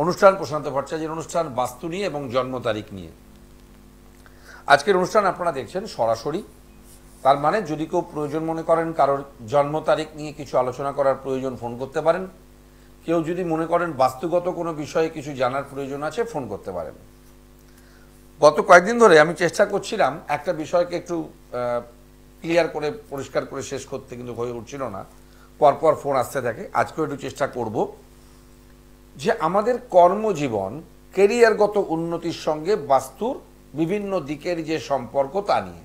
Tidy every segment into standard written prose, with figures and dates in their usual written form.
অনুষ্ঠান প্রশান্ত ভট্টাচার্যের অনুষ্ঠান বাস্তু নিয়ে এবং জন্ম তারিখ নিয়ে। আজকের অনুষ্ঠান আপনারা দেখছেন সরাসরি, তার মানে যদি কেউ প্রয়োজন মনে করেন কারোর জন্ম তারিখ নিয়ে কিছু আলোচনা করার প্রয়োজন ফোন করতে পারেন, কেউ যদি মনে করেন বাস্তুগত কোনো বিষয়ে কিছু জানার প্রয়োজন আছে ফোন করতে পারেন। গত কয়েকদিন ধরে আমি চেষ্টা করছিলাম একটা বিষয়কে একটু ক্লিয়ার করে পরিষ্কার করে শেষ করতে, কিন্তু হয়ে উঠছিল না, পরপর ফোন আসতে থাকে। আজকেও একটু চেষ্টা করব যে আমাদের কর্মজীবন কেরিয়ারগত উন্নতির সঙ্গে বাস্তুর বিভিন্ন দিকের যে সম্পর্ক তা নিয়ে।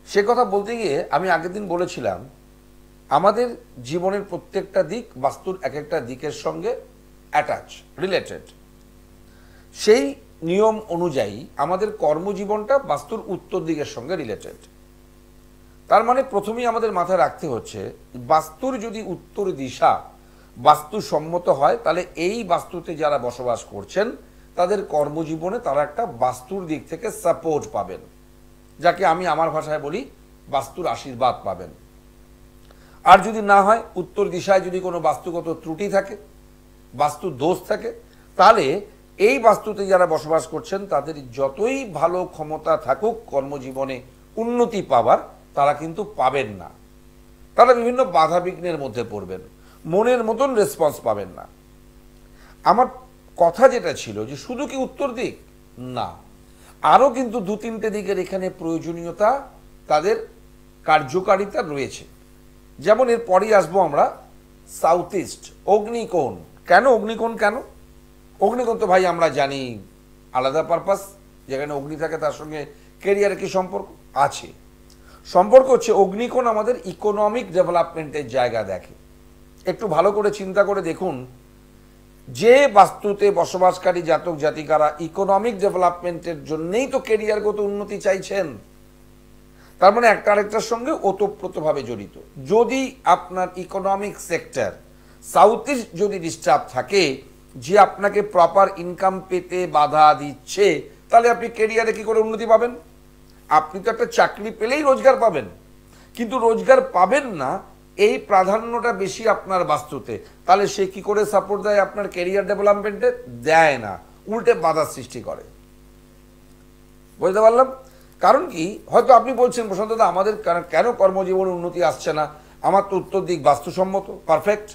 সে কথা বলতে গিয়ে আমি আগের দিন বলেছিলাম আমাদের জীবনের প্রত্যেকটা দিক বাস্তুর এক একটা দিকের সঙ্গে অ্যাটাচ, রিলেটেড। সেই নিয়ম অনুযায়ী আমাদের কর্মজীবনটা বাস্তুর উত্তর দিকের সঙ্গে রিলেটেড। তার মানে প্রথমেই আমাদের মাথায় রাখতে হচ্ছে বাস্তুর যদি উত্তর দিশা বাস্তুসম্মত হয়, তাহলে এই বাস্তুতে যারা বসবাস করছেন তাদের কর্মজীবনে তারা একটা বাস্তুর দিক থেকে সাপোর্ট পাবেন, যাকে আমি আমার ভাষায় বলি বাস্তুর আশীর্বাদ পাবেন। আর যদি না হয়, উত্তর দিশায় যদি কোনো বাস্তুগত ত্রুটি থাকে, বাস্তু দোষ থাকে, তাহলে এই বাস্তুতে যারা বসবাস করছেন তাদের যতই ভালো ক্ষমতা থাকুক কর্মজীবনে উন্নতি পাবার, তারা কিন্তু পাবেন না। তারা বিভিন্ন বাধা বিঘ্নের মধ্যে পড়বেন, মনের মতন রেসপন্স পাবেন না। আমার কথা যেটা ছিল যে শুধু কি উত্তর দিক না, আরও কিন্তু দু তিনটে দিকের এখানে প্রয়োজনীয়তা, তাদের কার্যকারিতা রয়েছে। যেমন এর পরেই আসবো আমরা সাউথ ইস্ট, অগ্নিকোণ। কেন অগ্নিকোণ? কেন অগ্নিকোণ? তো ভাই আমরা জানি আলাদা পারপাস, যেখানে অগ্নি থাকে তার সঙ্গে কেরিয়ারের কি সম্পর্ক আছে? সম্পর্ক হচ্ছে অগ্নিকোণ আমাদের ইকোনমিক ডেভেলপমেন্টের জায়গা দেখে। একটু ভালো করে চিন্তা করে দেখুন, যে বাস্তুতে বসবাসকারী জাতক জাতিকারা ইকোনমিক ডেভেলপমেন্টের জন্যই তো কেরিয়ারগত উন্নতি চাইছেন, তার মানে একটা আরেকটার সঙ্গে ওতপ্রোতভাবে জড়িত। যদি আপনার ইকোনমিক সেক্টর সাউথ ইস্ট যদি ডিস্টার্ব থাকে, যে আপনাকে প্রপার ইনকাম পেতে বাধা দিচ্ছে, তাহলে আপনি কেরিয়ারে কি করে উন্নতি পাবেন? আপনি তো একটা চাকরি পেলেই রোজগার পাবেন, কিন্তু রোজগার পাবেন না এই প্রাধান্যটা বেশি আপনার বাস্তুতে, তাহলে সে কি করে সাপোর্ট দেয় আপনার কেরিয়ার ডেভেলপমেন্টে? দেয় না, উল্টে বাধার সৃষ্টি করে। বুঝতে পারলাম? কারণ কি, হয়তো আপনি বলছেন প্রশান্ত দা আমাদের কেন কর্মজীবনে উন্নতি আসছে না, আমার তো উত্তর দিক বাস্তুসম্মত, পারফেক্ট।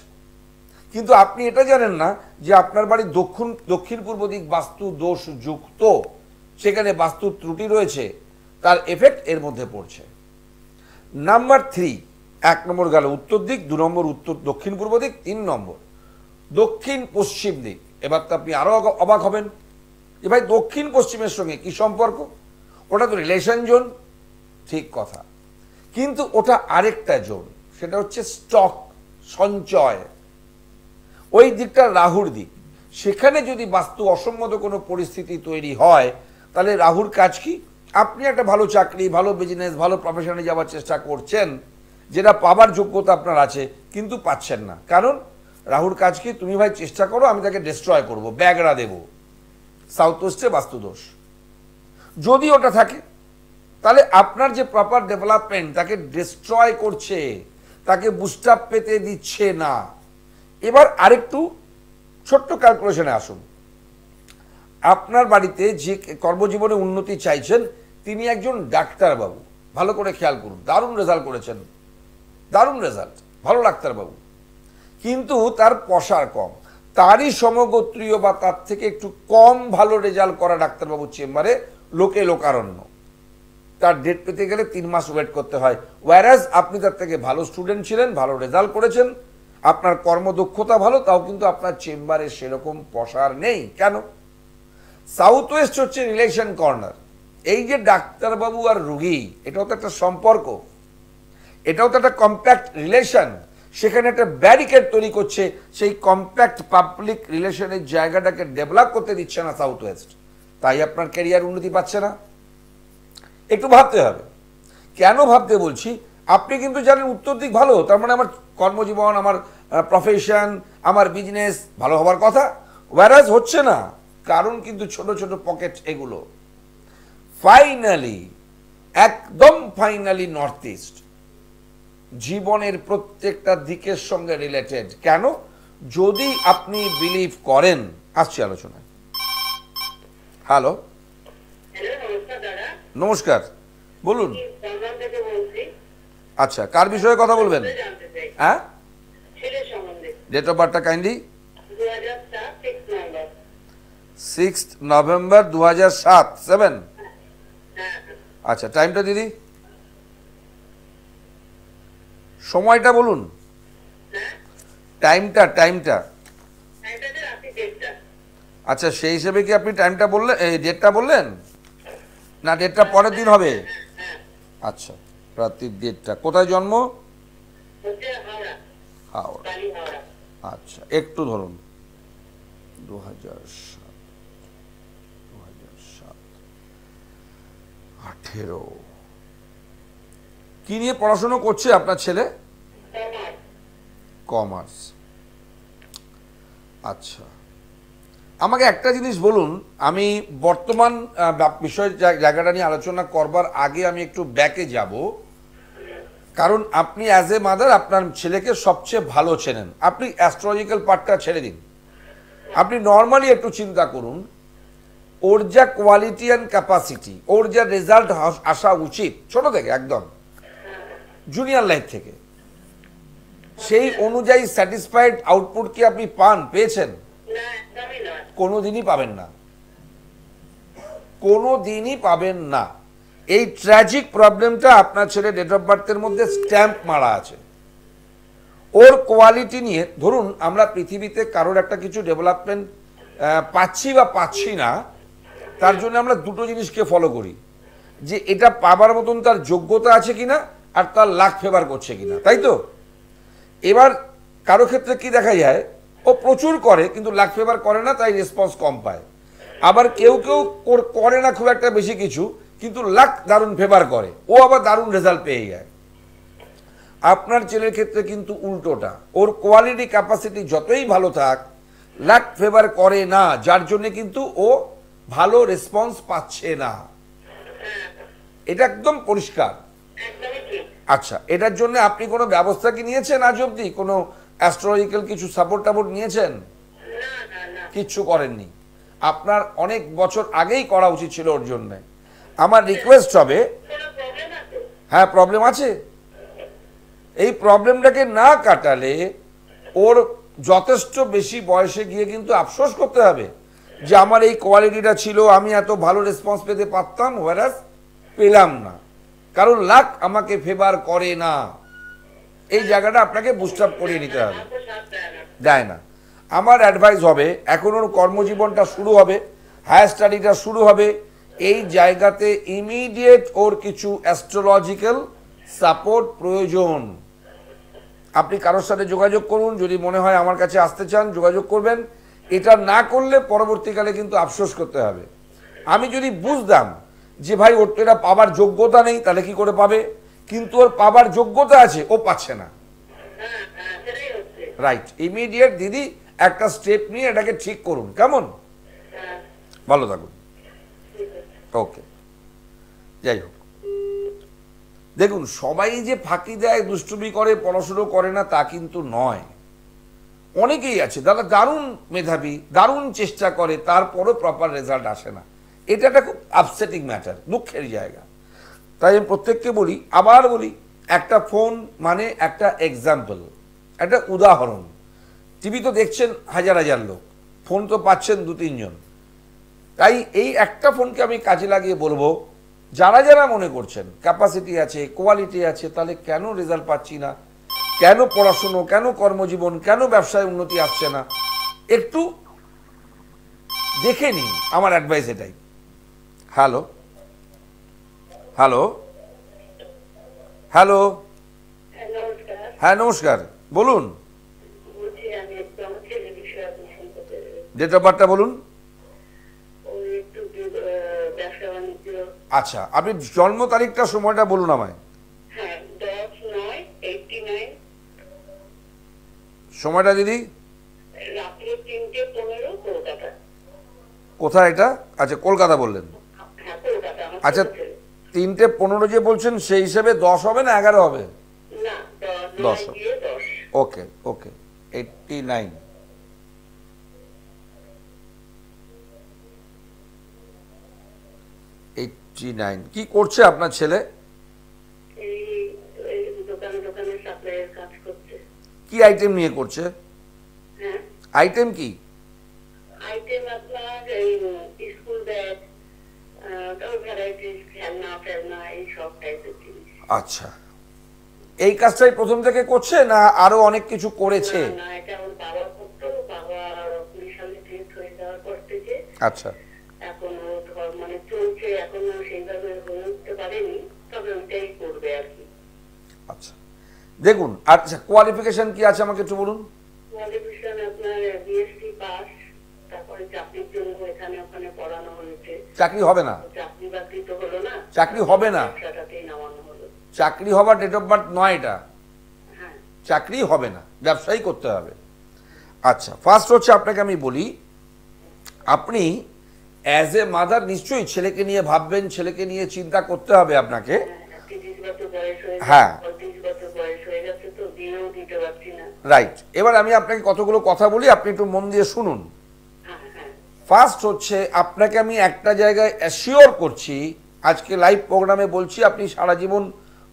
কিন্তু আপনি এটা জানেন না যে আপনার বাড়ির দক্ষিণ পূর্ব দিক বাস্তু দোষ যুক্ত, সেখানে বাস্তুর ত্রুটি রয়েছে, তার এফেক্ট এর মধ্যে পড়ছে। নাম্বার 3, 1 নম্বর গেল উত্তর দিক, 2 নম্বর উত্তর দক্ষিণ পূর্ব দিক, 3 নম্বর দক্ষিণ পশ্চিম দিক। এবার তো আপনি আরো অবাক হবেন যে ভাই দক্ষিণ পশ্চিমের সঙ্গে কি সম্পর্ক? ওটা তো রিলেশন জোন, ঠিক কথা, কিন্তু ওটা আরেকটা জোন, সেটা হচ্ছে স্টক, সঞ্চয়। ওই দিকটা রাহুর দিক। সেখানে যদি বাস্তু অসম্মত কোনো পরিস্থিতি তৈরি হয়, তাহলে রাহুর কাজ কি? আপনি একটা ভালো চাকরি, ভালো বিজনেস, ভালো প্রফেশনে যাওয়ার চেষ্টা করছেন, যেটা পাবার যোগ্যতা আপনার আছে, কিন্তু পাচ্ছেন না। কারণ রাহুর কাজ কি? তুমি ভাই চেষ্টা করো, আমি তাকে ডিস্ট্রয় করব, ব্যাগরা দেব। সাউথ ওয়েস্টে বাস্তুদোষ যদি ওটা থাকে, তাহলে আপনার যে প্রপার ডেভেলপমেন্ট তাকে ডিস্ট্রয় করছে, তাকে বুস্টআপ পেতে দিচ্ছে না। এবার আরেকটু ছোট্ট ক্যালকুলেশনে আসুন। আপনার বাড়িতে যে কর্মজীবনে উন্নতি চাইছেন, তিনি একজন ডাক্তারবাবু, ভালো করে খেয়াল করুন, দারুণ রেজাল্ট করেছেন, দারুণ রেজাল্ট, ভালো ডাক্তারবাবু, কিন্তু তার পসার কম। তারই সমগোত্রীয় বা তার থেকে একটু কম ভালো রেজাল্ট করা ডাক্তারবাবুর চেম্বারে লোকে লোকারণ্য, তার ডেট পেতে গেলে 3 মাস ওয়েট করতে হয়। ওয়ারাজ আপনি তার থেকে ভালো স্টুডেন্ট ছিলেন, ভালো রেজাল্ট করেছেন, আপনার কর্মদক্ষতা ভালো, তাও কিন্তু আপনার চেম্বারে সেরকম পসার নেই। কেন? সাউথ ওয়েস্ট হচ্ছে রিলেশন কর্নার। এই যে ডাক্তারবাবু আর রুগী, এটাও তো একটা সম্পর্ক, এটাও তো একটা কম্প্যাক্ট রিলেশন। সেখানে একটা ব্যারিকেড তৈরি করছে, সেই কম্প্যাক্ট পাবলিক রিলেশনের জায়গাটাকে ডেভেলপ করতে দিচ্ছে না সাউথ ওয়েস্ট, তাই আপনার ক্যারিয়ার উন্নতি পাচ্ছে না। একটু ভাবতে হবে। কেন ভাবতে বলছি? আপনি কিন্তু জানেন উত্তর দিক ভালো, তার মানে আমার কর্মজীবন, আমার প্রফেশন, আমার বিজনেস ভালো হওয়ার কথা, ওয়ারাজ হচ্ছে না। কারণ কিন্তু ছোট ছোট পকেট এগুলো। ফাইনালি, একদম ফাইনালি নর্থ ইস্ট জীবনের প্রত্যেকটা দিকের সঙ্গে রিলেটেড। কেন? যদি আপনি বিলিভ করেন, আসছি আলোচনায়। হ্যালো, নমস্কার, বলুন। আচ্ছা, কার বিষয়ে কথা বলবেন? হ্যাঁ, ডেট অফ বার্থটা কাইন্ডলি। 6 নভেম্বর 2007, 7। আচ্ছা, টাইমটা দিদি, সময়টা বলুন, টাইমটা। আচ্ছা, সেই হিসেবে কি আপনি টাইমটা বললেন, এই ডেটটা বললেন না? ডেটটা পরের দিন হবে। আচ্ছা, রাত্রির ডেটটা। কোথায় জন্ম? হাওড়া। আচ্ছা, একটু ধরুন। 2007, 18। কি নিয়ে পড়াশোনা করছে আপনার ছেলে? কমার্স। আচ্ছা, আমাকে একটা জিনিস বলুন, আমি বর্তমান বিষয় জায়গাটা নিয়ে আলোচনা করবার আগে আমি একটু ব্যাকে যাব, কারণ আপনি অ্যাজ এ মাদার আপনার ছেলেকে সবচেয়ে ভালো চেনেন। আপনি অ্যাস্ট্রোলজিক্যাল পার্টটা ছেড়ে দিন, আপনি নর্মালি একটু চিন্তা করুন, ওর যা কোয়ালিটি অ্যান্ড ক্যাপাসিটি, ওর যা রেজাল্ট আসা উচিত ছোট থেকে, একদম জুনিয়র লাইফ থেকে, সেই অনুযায়ী স্যাটিসফাইড আউটপুট কি আপনি পেয়েছেন? কোনোদিনই পাবেন না, কোনোদিনই পাবেন না। এই ট্র্যাজিক প্রবলেমটা আপনার ছেলে ডেট অফ বার্থের মধ্যে স্ট্যাম্প মারা আছে। ওর কোয়ালিটি নিয়ে, ধরুন আমরা পৃথিবীতে কারোর একটা কিছু ডেভেলপমেন্ট পাচ্ছি বা পাচ্ছি না, তার জন্য আমরা দুটো জিনিসকে ফলো করি, যে এটা পাবার মতন তার যোগ্যতা আছে কিনা, আর তার লাক ফেভার করছে কিনা, তাই তো? এবার কারো ক্ষেত্রে কি দেখা যায়, ও প্রচুর করে কিন্তু লাক ফেভার করে না, তাই রেসপন্স কম পায়। আবার কেউ কেউ করে না খুব একটা বেশি কিছু, কিন্তু লাক দারুণ ফেভার করে, ও আবার দারুণ রেজাল্ট পেয়ে যায়। আপনার ছেলের ক্ষেত্রে কিন্তু উল্টোটা, ওর কোয়ালিটি ক্যাপাসিটি যতই ভালো থাক, লাক ফেভার করে না, যার জন্য কিন্তু ও ভালো রেসপন্স পাচ্ছে না। এটা একদম পরিষ্কার। আচ্ছা, এটার জন্য আপনি কোনো ব্যবস্থা কি নিয়েছেন আজ অব্দি? কোনো অ্যাস্ট্রোলজিক্যাল কিছু সাপোর্ট নিয়েছেন? কিচ্ছু করেননি। আপনার অনেক বছর আগেই করা উচিত ছিল ওর জন্য। আমার রিকোয়েস্ট হবে, হ্যাঁ প্রবলেম আছে, এই প্রবলেমটাকে না কাটালে ওর যথেষ্ট বেশি বয়সে গিয়ে কিন্তু আফসোস করতে হবে যে আমার এই কোয়ালিটিটা ছিল, আমি এত ভালো রেসপন্স পেতে পারতাম, ওয়ারাস পেলাম না, কারণ লাক আমাকে ফেভার করে না। এই জায়গাটা আপনাকে বুস্ট আপ করিয়ে নিতে হবে, দেয় না। আমার অ্যাডভাইস হবে, এখন ওর কর্মজীবনটা শুরু হবে, হায়ার স্টাডিটা শুরু হবে, এই জায়গাতে ইমিডিয়েট ওর কিছু অ্যাস্ট্রোলজিক্যাল সাপোর্ট প্রয়োজন। আপনি কারোর সাথে যোগাযোগ করুন, যদি মনে হয় আমার কাছে আসতে চান যোগাযোগ করবেন। এটা না করলে পরবর্তীকালে কিন্তু আফসোস করতে হবে। আমি যদি বুঝতাম যে ভাই ওর তো এটা পাবার যোগ্যতা নেই, তাহলে কি করে পাবে? কিন্তু ওর পাবার যোগ্যতা আছে, ও পাচ্ছে না। রাইট, ইমিডিয়েট দিদি একটা স্টেপ নিয়ে এটাকে ঠিক করুন, কেমন? ভালো থাকুন, ওকে। যাই হোক, দেখুন সবাই যে ফাঁকি দেয়, দুষ্টুমি করে, পড়াশুনো করে না তা কিন্তু নয়। অনেকেই আছে দাদা দারুণ মেধাবী, দারুণ চেষ্টা করে, তারপরও প্রপার রেজাল্ট আসে না। এটা একটা খুব আপসেটিং ম্যাটার, দুঃখের জায়গা। তাই আমি প্রত্যেককে বলি, আবার বলি, একটা ফোন মানে একটা এক্সাম্পল, একটা উদাহরণ। টিভি তো দেখছেন হাজার হাজার লোক, ফোন তো পাচ্ছেন 2-3 জন। তাই এই একটা ফোনকে আমি কাজে লাগিয়ে বলবো, যারা যারা মনে করছেন ক্যাপাসিটি আছে, কোয়ালিটি আছে, তাহলে কেন রেজাল্ট পাচ্ছি না, কেন পড়াশুনো, কেন কর্মজীবন, কেন ব্যবসায় উন্নতি আসছে না, একটু দেখে নিন। আমার অ্যাডভাইস এটাই। হ্যালো হ্যালো হ্যালো, হ্যাঁ নমস্কার, বলুন। ডেট অফ বার্থটা বলুন। আচ্ছা, আপনি জন্ম তারিখটা, সময়টা বলুন আমায়। সময়টা দিদি? কোথায় এটা? আচ্ছা, কলকাতা বললেন। আচ্ছা, 3:15 যে বলছেন সেই হিসেবে 10 হবে না 11 হবে? 10। ওকে ওকে, 89। 89। কি করছে আপনার ছেলে? এই এই দোকানে দোকানে সাপ্লাইয়ের কাজ করছে। কি আইটেম নিয়ে করছে? হ্যাঁ, আইটেম কি? আইটেম আপনার এই স্কুল ব্যাগ, তারপর ভ্যারাইটিস খেলনা ফেলনা এই সব টাইপের জিনিস। আচ্ছা, এই কাজটাই প্রথম থেকে করছে না আরো অনেক কিছু করেছে? না না, এটা ওর বাবা করতো। বাবা পুলিশ সামনে ডেথ হয়ে যাওয়ার পর থেকে আচ্ছা এখন ও মানে চলছে, এখনো সেইভাবে হয়ে উঠতে পারেনি, তবে ওইটাই করবে আর কি। আচ্ছা, দেখুন, আচ্ছা কোয়ালিফিকেশন কি আছে আমাকে একটু বলুন। কোয়ালিফিকেশন আপনার বিএসসি পাস, তারপরে চাকরির জন্য এখানে ওখানে পড়ানো হয়েছে। চাকরি হবে না, চাকরি বাকরি তো হলো না, চাকরি হবে না, ব্যবসাটাতেই নামানো হলো। চাকরি হবার ডেট অফ বার্থ নয় এটা, হ্যাঁ, চাকরি হবে না, ব্যবসায়ী করতে হবে। আচ্ছা, ফার্স্ট হচ্ছে আপনাকে আমি বলি, আপনি অ্যাজ এ মাদার নিশ্চয়ই ছেলেকে নিয়ে ভাববেন, ছেলেকে নিয়ে চিন্তা করতে হবে আপনাকে। 30 বছর বয়স হয়ে হ্যাঁ। 30 বছর বয়স হয়ে গেছে, তো বিয়েও দিতে পারছি না। রাইট, এবার আমি আপনাকে কতগুলো কথা বলি, আপনি একটু মন দিয়ে শুনুন। হ্যাঁ হ্যাঁ, ফার্স্ট হচ্ছে আপনাকে আমি একটা জায়গায় অ্যাসিওর করছি, আজকে লাইভ প্রোগ্রামে বলছি, আপনি সারা জীবন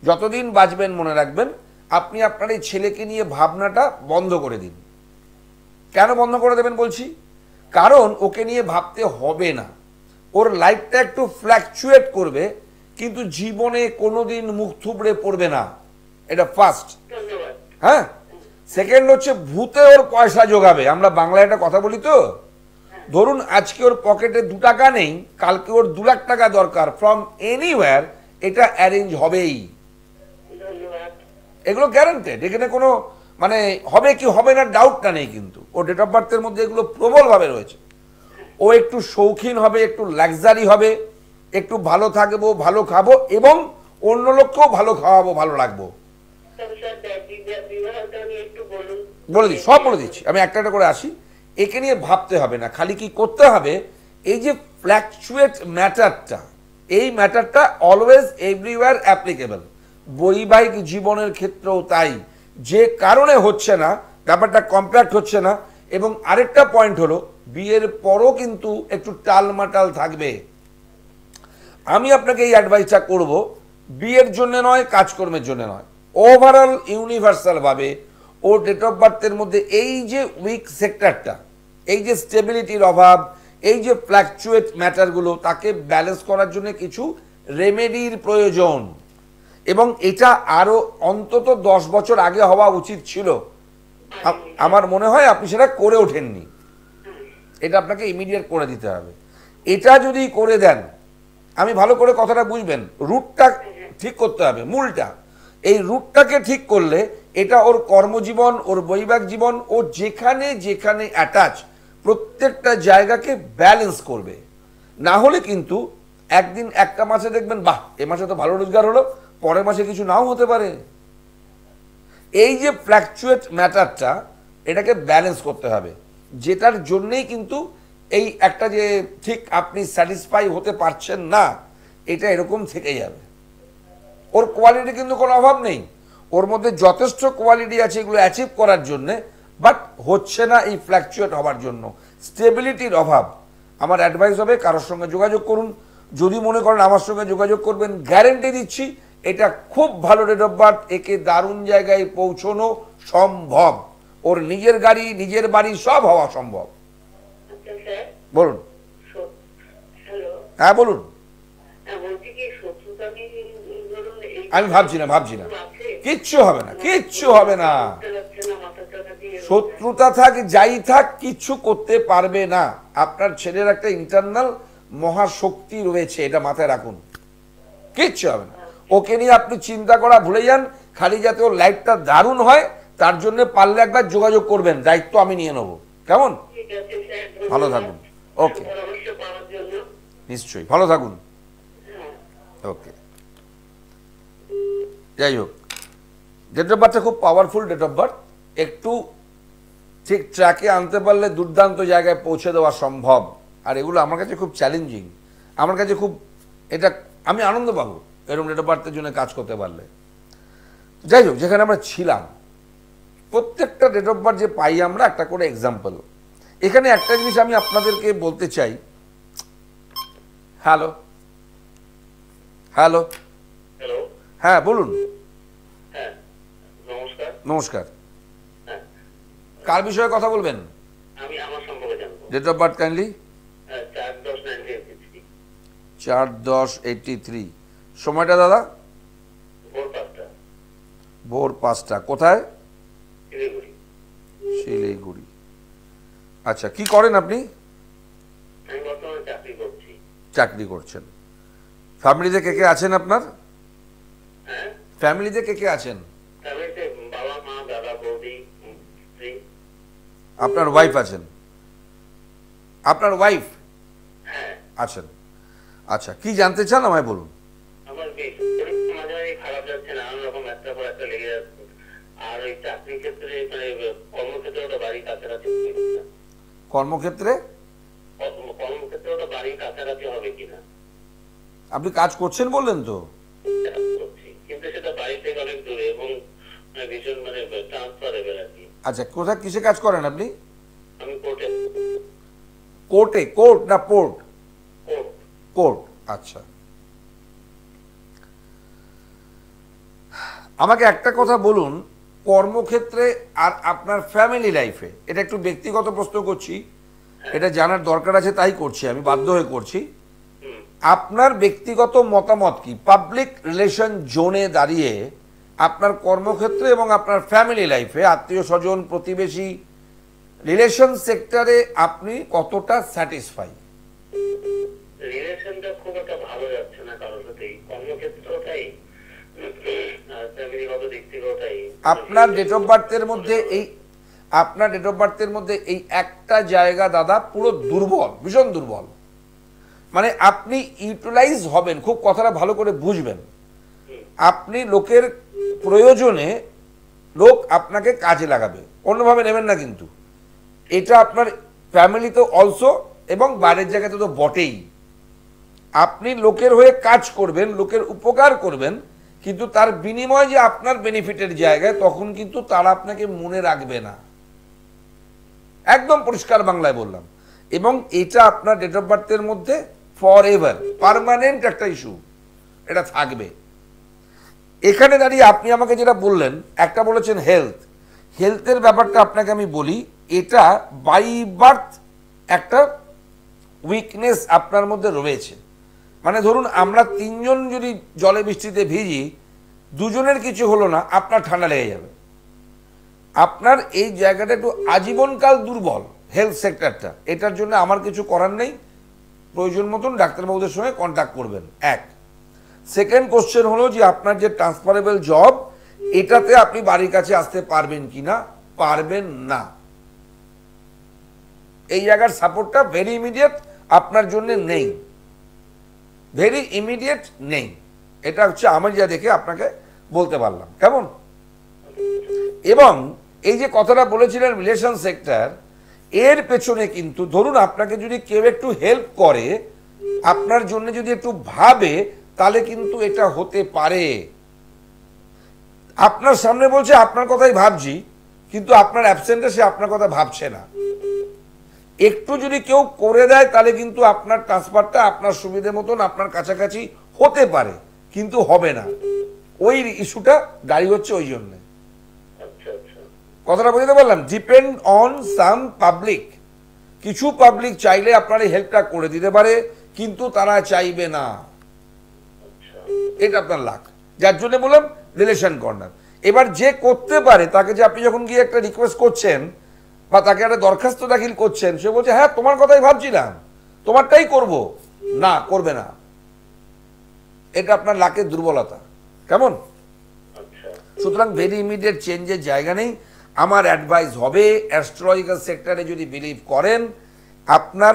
যতদিন বাঁচবেন মনে রাখবেন, আপনি আপনার এই ছেলেকে নিয়ে ভাবনাটা বন্ধ করে দিন। কেন বন্ধ করে দেবেন বলছি? কারণ ওকে নিয়ে ভাবতে হবে না, ওর লাইফটা একটু ফ্ল্যাকচুয়েট করবে, কিন্তু জীবনে কোনোদিন মুখ থুবড়ে পড়বে না, এটা ফার্স্ট। ধন্যবাদ। হ্যাঁ, সেকেন্ড হচ্ছে ভূতে ওর পয়সা যোগাবে। আমরা বাংলায় একটা কথা বলি তো, ধরুন আজকে ওর পকেটে 2 টাকা নেই, কালকে ওর 2 লাখ টাকা দরকার, ফ্রম এনিওয়্যার এটা অ্যারেঞ্জ হবেই। ধন্যবাদ। এগুলো গ্যারান্টেড, এখানে কোনো মানে হবে কি হবে না ডাউটটা নেই, কিন্তু ও ডেট অফ বার্থের মধ্যে এগুলো প্রবলভাবে রয়েছে। ও একটু শৌখিন হবে, একটু লাক্সারি হবে, একটু ভালো থাকবো, ভালো খাবো, এবং অন্য লোককেও ভালো খাওয়াবো, ভালো রাখবো। তবে স্যার বিবাহটা নিয়ে একটু বলুন। বলে দিচ্ছি, সব বলে দিচ্ছি, আমি একটা একটা করে আসি। একে নিয়ে ভাবতে হবে না, খালি কি করতে হবে, এই যে ফ্ল্যাকচুয়েট ম্যাটারটা, এই ম্যাটারটা অলওয়েজ এভরিওয়্যার অ্যাপ্লিকেবল, বৈবাহিক জীবনের ক্ষেত্রেও তাই। যে কারণে হচ্ছে না, ব্যাপারটা কমপ্যাক্ট হচ্ছে না, এবং আরেকটা পয়েন্ট হলো বিয়ের পরও কিন্তু একটু টালমাটাল থাকবে। আমি আপনাকে এই অ্যাডভাইসটা করব, বিয়ের জন্য নয়, কাজকর্মের জন্য নয়, ওভারঅল ইউনিভার্সাল ভাবে ওর ডেট অফ বার্থের মধ্যে এই যে উইক সেক্টরটা, এই যে স্টেবিলিটির অভাব, এই যে ফ্ল্যাকচুয়েট ম্যাটারগুলো, তাকে ব্যালেন্স করার জন্য কিছু রেমেডির প্রয়োজন, এবং এটা আরো অন্তত 10 বছর আগে হওয়া উচিত ছিল। আমার মনে হয় আপনি সেটা করে ওঠেননি, এটা আপনাকে ইমিডিয়েট করে দিতে হবে। এটা যদি করে দেন, আমি ভালো করে কথাটা বুঝবেন, রুটটা ঠিক করতে হবে, মূলটা। এই রুটটাকে ঠিক করলে এটা ওর কর্মজীবন, ওর বৈবাহিক জীবন, ও যেখানে যেখানে অ্যাটাচ প্রত্যেকটা জায়গাকে ব্যালেন্স করবে। না হলে কিন্তু একদিন একটা মাসে দেখবেন বাহ এ মাসে তো ভালো রোজগার হলো, পরের মাসে কিছু নাও হতে পারে। এই যে ফ্ল্যাকচুয়েট ম্যাটারটা, এটাকে ব্যালেন্স করতে হবে, যেটার জন্যেই কিন্তু এই একটা যে ঠিক আপনি স্যাটিসফাই হতে পারছেন না, এটা এরকম থেকে যাবে। ওর কোয়ালিটি কিন্তু কোনো অভাব নেই, ওর মধ্যে যথেষ্ট কোয়ালিটি আছে এগুলো অ্যাচিভ করার জন্যে, বাট হচ্ছে না এই ফ্ল্যাকচুয়েট হওয়ার জন্য, স্টেবিলিটির অভাব। আমার অ্যাডভাইস হবে কারোর সঙ্গে যোগাযোগ করুন, যদি মনে করেন আমার সঙ্গে যোগাযোগ করবেন, গ্যারেন্টি দিচ্ছি এটা খুব ভালো ডেট অফ বার্থ, একে দারুণ জায়গায় পৌঁছানো সম্ভব, ওর নিজের গাড়ি নিজের বাড়ি সব হওয়া সম্ভব। আচ্ছা স্যার, বলুন। হ্যালো, হ্যাঁ বলুন। বলছি কি শত্রুতা কি ধরুন আমি ভাবছি না, কিচ্ছু হবে না, কিচ্ছু হবে না, শত্রুতা থাক যাই থাক কিচ্ছু করতে পারবে না। আপনার ছেলের একটা ইন্টারনাল মহাশক্তি রয়েছে, এটা মাথায় রাখুন, কিচ্ছু হবে না। ওকে নিয়ে আপনি চিন্তা করা ভুলে যান, খালি যাতে ওর লাইফটা দারুণ হয় তার জন্য পারলে একবার যোগাযোগ করবেন, দায়িত্ব আমি নিয়ে নেবো, কেমন? ভালো থাকুন, ওকে, নিশ্চয়ই ভালো থাকুন, ওকে। যাই হোক, ডেট অফ বার্থটা খুব পাওয়ারফুল ডেট অফ বার্থ, একটু ঠিক ট্র্যাকে আনতে পারলে দুর্দান্ত জায়গায় পৌঁছে দেওয়া সম্ভব। আর এগুলো আমার কাছে খুব চ্যালেঞ্জিং, আমার কাছে খুব, এটা আমি আনন্দ পাবো এরকম ডেট অফ বার্থের জন্য কাজ করতে পারলে। যাই হোক, যেখানে আমরা ছিলাম, প্রত্যেকটা ডেট অফ বার্থ যে পাই আমরা একটা করে এক্সাম্পল। এখানে একটা জিনিস আমি আপনাদেরকে বলতে চাই, হ্যালো হ্যালো, হ্যালো। হ্যাঁ বলুন। হ্যাঁ, নমস্কার। নমস্কার, হ্যাঁ, কার বিষয়ে কথা বলবেন? আমি আমার সম্পর্কে জানবো। Date of birth kindly. 4/10/1983, 4/10/83। সময়টা দাদা? ভোর 5টা, ভোর 5টা। কোথায়? শিলিগুড়ি। শিলিগুড়ি। আচ্ছা, কি করেন আপনি? আমি বর্তমানে চাকরি করছি। চাকরি করছেন। ফ্যামিলিতে কে কে আছেন আপনার? হ্যাঁ, ফ্যামিলিতে কে কে আছেন? ফ্যামিলিতে বাবা, মা, দাদা, বৌদি, স্ত্রী। আপনার ওয়াইফ আছেন? আপনার ওয়াইফ হ্যাঁ, আছেন। আচ্ছা, কি জানতে চান আমায় বলুন। আমার বেশ মাঝে মাঝে খারাপ যাচ্ছে, নানান রকম একটা পর একটা লেগে যাচ্ছে। আর ওই চাকরি ক্ষেত্রে মানে কর্মক্ষেত্রে ওটা বাড়ির কাছাকাছি হবে কিনা? কর্মক্ষেত্রে কর্মক্ষেত্রে ওটা বাড়ির কাছাকাছি হবে কিনা আপনি কাজ করছেন বললেন তো? সেটা করছি, কিন্তু সেটা বাড়ি থেকে অনেক দূরে এবং ভীষণ মানে ট্রান্সফারেবল আর কি। আচ্ছা, কোথায় কিসে কাজ করেন আপনি? আমি কোর্টে। কোর্টে? কোর্ট না পোর্ট? কোর্ট। কোর্ট। আচ্ছা, আমাকে একটা কথা বলুন, কর্মক্ষেত্রে আর আপনার ফ্যামিলি লাইফে, এটা একটু ব্যক্তিগত প্রশ্ন করছি, এটা জানার দরকার আছে তাই করছি, আমি বাধ্য হয়ে করছি। আপনার ব্যক্তিগত মতামত কি পাবলিক রিলেশন জোনে দাঁড়িয়ে আপনার কর্মক্ষেত্রে এবং আপনার ফ্যামিলি লাইফে, আত্মীয় স্বজন, প্রতিবেশী, রিলেশন সেক্টরে আপনি কতটা স্যাটিসফাই? রিলেশনটা খুব একটা ভালো যাচ্ছে না কারোর সাথেই, কর্মক্ষেত্রটাই আর ফ্যামিলিগত দিক থেকে ওটাই। আপনার ডেট অফ বার্থের মধ্যে এই একটা জায়গা দাদা পুরো দুর্বল, ভীষণ দুর্বল। মানে আপনি ইউটিলাইজ হবেন, খুব কথাটা ভালো করে বুঝবেন, আপনি লোকের প্রয়োজনে লোক আপনাকে কাজে লাগাবে, অন্যভাবে নেবেন না কিন্তু। এটা আপনার ফ্যামিলিতে অলসো এবং বাইরের জায়গাতে তো বটেই। আপনি লোকের হয়ে কাজ করবেন, লোকের উপকার করবেন, কিন্তু তার বিনিময়ে যে আপনার বেনিফিটের জায়গায়, তখন কিন্তু তারা আপনাকে মনে রাখবে না। একদম পরিষ্কার বাংলায় বললাম। এবং এটা আপনার ডেট অফ বার্থের মধ্যে ফর এভার পার্মানেন্ট একটা ইস্যু, এটা থাকবে। এখানে দাঁড়িয়ে আপনি আমাকে যেটা বললেন, একটা বলেছেন হেলথের ব্যাপারটা আপনাকে আমি বলি, এটা বাই বার্থ একটা উইকনেস আপনার মধ্যে রয়েছে। মানে ধরুন আমরা তিনজন যদি জলে বৃষ্টিতে ভিজি, দুজনের কিছু হলো না, আপনার ঠান্ডা লেগে যাবে। আপনার এই জায়গাটা একটু আজীবনকাল দুর্বল, হেলথ সেক্টরটা। এটার জন্য আমার কিছু করার নেই, প্রয়োজন মতন ডাক্তারবাবুদের সঙ্গে কন্ট্যাক্ট করবেন। এক। সেকেন্ড কোশ্চেন হলো যে আপনার যে ট্রান্সফারেবল জব, এটাতে আপনি বাড়ির কাছে আসতে পারবেন কিনা? পারবেন না। এই জায়গার সাপোর্টটা ভেরি ইমিডিয়েট আপনার জন্য নেই, ভেরি ইমিডিয়েট নেই। এটা হচ্ছে আমি যা দেখে আপনাকে বলতে পারলাম, কেমন? এবং এই যে কথাটা বলেছিলেন রিলেশন সেক্টর, এর পেছনে কিন্তু ধরুন আপনাকে যদি কেউ একটু হেল্প করে, আপনার জন্য যদি একটু ভাবে, তাহলে কিন্তু এটা হতে পারে। আপনার সামনে বলছে আপনার কথাই ভাবছি, কিন্তু আপনার অ্যাবসেন্টে সে আপনার কথা ভাবছে না। একটু যদি কেউ করে দেয়, তাহলে কিন্তু আপনার ট্রান্সফারটা আপনার সুবিধে মতন আপনার কাছাকাছি হতে পারে, কিন্তু হবে না। ওই ইস্যুটা দাঁড়িয়ে হচ্ছে ওই জন্যে। কথাটা বুঝতে পারলাম? Depend on some public. কিছু পাবলিক চাইলে আপনার এই হেল্পটা করে দিতে পারে, কিন্তু তারা চাইবে না। এটা আপনার লাক, যার জন্য বললাম রিলেশন কর্নার। এবার যে করতে পারে, তাকে যে আপনি যখন গিয়ে একটা রিকোয়েস্ট করছেন বা তাকে একটা দরখাস্ত দাখিল করছেন, সে বলছে হ্যাঁ তোমার কথাই ভাবছিলাম, তোমারটাই করব, না করবে না। এটা আপনার লাকের দুর্বলতা, কেমন? সুতরাং ভেরি ইমিডিয়েট চেঞ্জের জায়গা নেই। আমার অ্যাডভাইস হবে, অ্যাস্ট্রোলজিক্যাল সেক্টরে যদি বিলিভ করেন, আপনার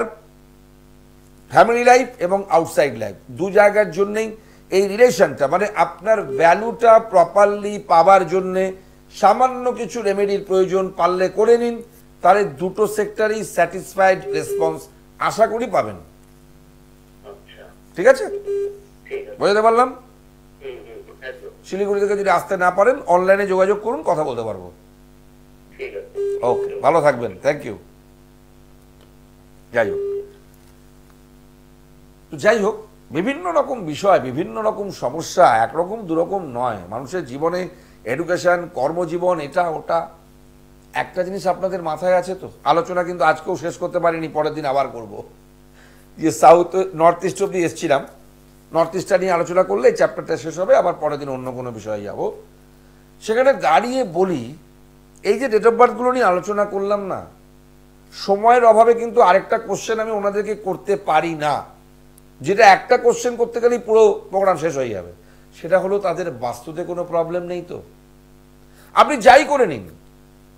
ফ্যামিলি লাইফ এবং আউটসাইড লাইফ দু জায়গার জন্যেই এই রিলেশনটা, মানে আপনার ভ্যালুটা প্রপারলি পাওয়ার জন্যে সামান্য কিছু রেমেডির প্রয়োজন, পারলে করে নিন, তাহলে দুটো সেক্টরেই স্যাটিসফাইড রেসপন্স আশা করি পাবেন। ঠিক আছে, বুঝতে পারলাম? শিলিগুড়ি থেকে যদি আসতে না পারেন, অনলাইনে যোগাযোগ করুন, কথা বলতে পারবো। ওকে, ভালো থাকবেন, থ্যাংক ইউ। যাই হোক, বিভিন্ন রকম বিষয়, বিভিন্ন রকম সমস্যা, একরকম দুরকম নয়। মানুষের জীবনে এডুকেশন, কর্মজীবন, এটা ওটা, একটা জিনিস আপনাদের মাথায় আছে তো, আলোচনা কিন্তু আজকেও শেষ করতে পারিনি, পরের দিন আবার করব। যে সাউথ নর্থ ইস্ট অব্দি এসেছিলাম, নর্থ ইস্টটা নিয়ে আলোচনা করলে এই চ্যাপ্টারটা শেষ হবে, আবার পরের দিন অন্য কোনো বিষয়ে যাব। সেখানে দাঁড়িয়ে বলি, এই যে ডেট অফ বার্থগুলো নিয়ে আলোচনা করলাম না, সময়ের অভাবে কিন্তু আরেকটা কোশ্চেন আমি ওনাদেরকে করতে পারি না, যেটা একটা কোশ্চেন করতে গেলেই পুরো প্রোগ্রাম শেষ হয়ে যাবে। সেটা হলো তাদের বাস্তুতে কোনো প্রবলেম নেই তো। আপনি যাই করে নিন,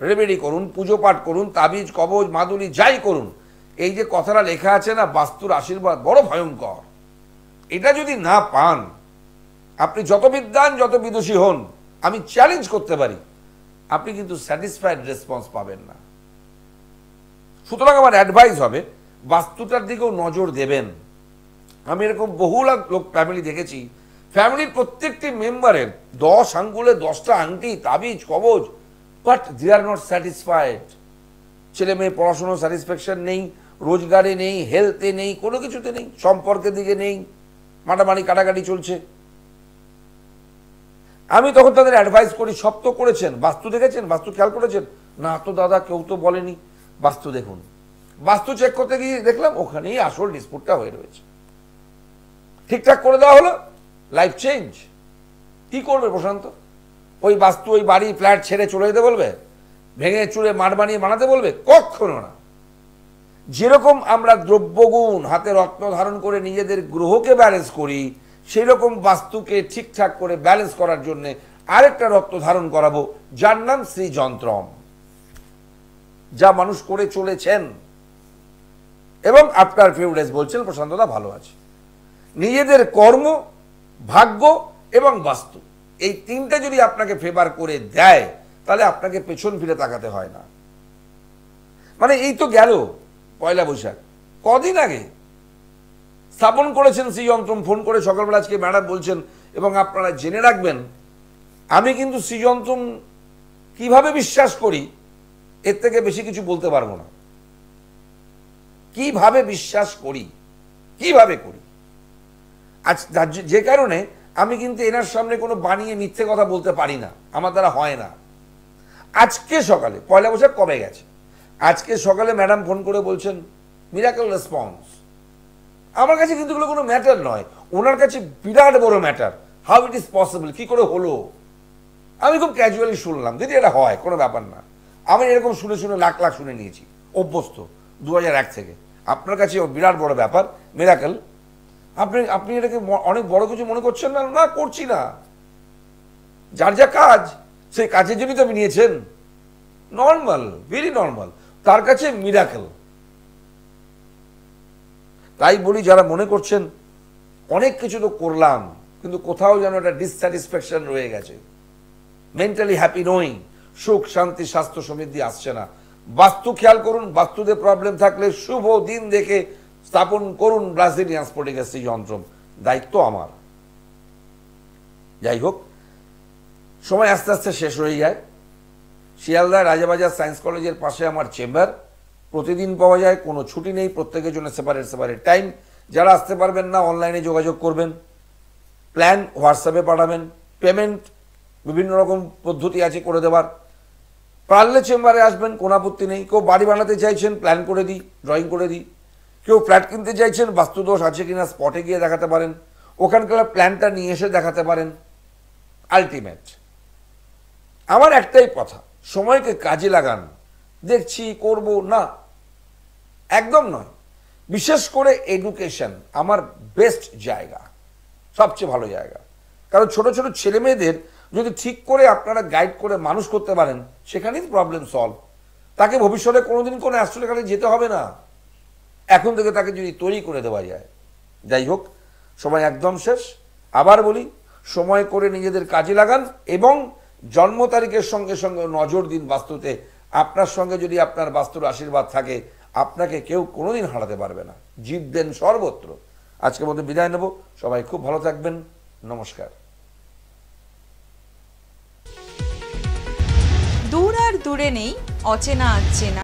রেমেডি করুন, পুজো পাঠ করুন, তাবিজ কবজ মাদুলি যাই করুন, এই যে কথাটা লেখা আছে না, বাস্তুর আশীর্বাদ বড় ভয়ঙ্কর, এটা যদি না পান, আপনি যত বিদ্বান যত বিদুষী হন, আমি চ্যালেঞ্জ করতে পারি, আপনি কিন্তু স্যাটিসফাইড রেসপন্স পাবেন না। সুতরাং আমার অ্যাডভাইস হবে, বাস্তুটার দিকেও নজর দেবেন। আমি এরকম বহু লোক ফ্যামিলি দেখেছি, ফ্যামিলির প্রত্যেকটি মেম্বারের 10 আঙ্গুলে 10টা আংটি, তাবিজ কবজ, but they are not satisfied. ছেলে মেয়ে পড়াশোনার স্যাটিসফ্যাকশন নেই, রোজগারে নেই, হেলথে নেই, কোনো কিছুতে নেই, সম্পর্কের দিকে নেই, মাটামারি কাটাকাটি চলছে। আমি তখন তাদের অ্যাডভাইস করি, সব তো করেছেন, বাস্তু দেখেছেন, বাস্তু খেয়াল করেছেন? না তো দাদা, কেউ তো বলেনি। বাস্তু দেখুন। বাস্তু চেক করতে গিয়ে দেখলাম ওখানেই আসল ডিসপুটটা হয়ে রয়েছে। ঠিকঠাক করে দেওয়া হলো, লাইফ চেঞ্জ। কি করবে প্রশান্ত? ওই বাস্তু ওই বাড়ি ফ্ল্যাট ছেড়ে চলে যেতে বলবে? ভেঙে চুরে মাঠ বানিয়ে বানাতে বলবে? কখনো না। যেরকম আমরা দ্রব্যগুণ হাতে রত্ন ধারণ করে নিজেদের গ্রহকে ব্যালেন্স করি, সেই রকম বাস্তুকে ঠিকঠাক করে ব্যালেন্স করার জন্য আরেকটা রত্ন ধারণ করাবো, যার নাম শ্রীযন্ত্রম, যা মানুষ করে চলেছেন। এবং আফটার ফিউ ডেজ বলছেন প্রশান্তদা ভালো আছে। নিজেদের কর্ম, ভাগ্য এবং বাস্তু, এই তিনটা যদি আপনাকে ফেভার করে দেয়, তাহলে আপনাকে পেছন ফিরে তাকাতে হয় না। মানে এই তো গেল পয়লা বৈশাখ, কদিন আগে স্থাপন করেছেন শ্রীযন্ত্রম। ফোন করে সকালবেলা আজকে ম্যাডাম বলছেন, এবং আপনারা জেনে রাখবেন, আমি কিন্তু শ্রীযন্ত্রম কিভাবে বিশ্বাস করি এর থেকে বেশি কিছু বলতে পারবো না। কিভাবে বিশ্বাস করি, কিভাবে করি, আজ যে কারণে আমি কিন্তু এনার সামনে কোনো বানিয়ে মিথ্যে কথা বলতে পারি না, আমার দ্বারা হয় না। আজকে সকালে, পয়লা বৈশাখ কবে গেছে, আজকে সকালে ম্যাডাম ফোন করে বলছেন মিরাকল রেসপন্স। আমার কাছে কিন্তু এগুলো কোনো ম্যাটার নয়, ওনার কাছে বিরাট বড় matter. How it is possible, কি করে হলো? আমি খুব ক্যাজুয়ালি শুনলাম, দিদি এটা হয়, কোনো ব্যাপার না। আমি এরকম শুনে শুনে লাখ লাখ শুনে নিয়েছি, অভ্যস্ত 2001 থেকে। আপনার কাছে বিরাট বড় ব্যাপার, মিরাকল। আপনি এটাকে অনেক বড় কিছু মনে করছেন না? না, করছি না। যার যা কাজ, সেই কাজের জন্যই তো আপনি নিয়েছেন। নর্মাল, ভেরি নর্মাল, তার কাছে মিরাকল। তাই বলি, যারা মনে করছেন অনেক কিছু তো করলাম, কিন্তু কোথাও যেন একটা ডিসস্যাটিসফ্যাকশন রয়ে গেছে, মেন্টালি হ্যাপি নই, সুখ শান্তি স্বাস্থ্য সমৃদ্ধি আসছে না, বাস্তু খেয়াল করুন। বাস্তুতে প্রবলেম থাকলে শুভ দিন দেখে স্থাপন করুন ব্রাজিলিয়ান স্ফটিকের শ্রীযন্ত্রম, দায়িত্ব আমার। যাই হোক, সময় আস্তে আস্তে শেষ হয়ে যায়। শিয়ালদা রাজাবাজার সায়েন্স কলেজের পাশে আমার চেম্বার, প্রতিদিন পাওয়া যায়, কোনো ছুটি নেই, প্রত্যেকের জন্য সেপারেট সেপারেট টাইম। যারা আসতে পারবেন না, অনলাইনে যোগাযোগ করবেন, প্ল্যান হোয়াটসঅ্যাপে পাঠাবেন, পেমেন্ট বিভিন্ন রকম পদ্ধতি আছে করে দেওয়ার। পারলে চেম্বারে আসবেন, কোনো আপত্তি নেই। কেউ বাড়ি বানাতে চাইছেন, প্ল্যান করে দিই, ড্রয়িং করে দিই। কেউ ফ্ল্যাট কিনতে চাইছেন, বাস্তুদোষ আছে কিনা স্পটে গিয়ে দেখাতে পারেন, ওখানকার প্ল্যানটা নিয়ে এসে দেখাতে পারেন। আলটিমেট আমার একটাই কথা, সময়কে কাজে লাগান। দেখছি করব না, একদম নয়। বিশেষ করে এডুকেশন আমার বেস্ট জায়গা, সবচেয়ে ভালো জায়গা। কারণ ছোট ছোট ছেলে মেয়েদের যদি ঠিক করে আপনারা গাইড করে মানুষ করতে পারেন, সেখানেই প্রবলেম সলভ। তাকে ভবিষ্যতে কোনোদিন কোনো অ্যাস্ট্রোলজিতে যেতে হবে না, এখন থেকে তাকে যদি তৈরি করে দেওয়া যায়। যাই হোক, সময় একদম শেষ। আবার বলি, সময় করে নিজেদের কাজে লাগান এবং জন্ম তারিখের সঙ্গে সঙ্গে নজর দিন বাস্তুতে। আপনার সঙ্গে যদি আপনার বাস্তুর আশীর্বাদ থাকে, আপনাকে কেউ কোনোদিন হারাতে পারবে না। জিতবেন সর্বত্র। আজকের মধ্যে বিদায় নেব, সবাই খুব ভালো থাকবেন, নমস্কার। দূর আর দূরে নেই অচেনা আচেনা।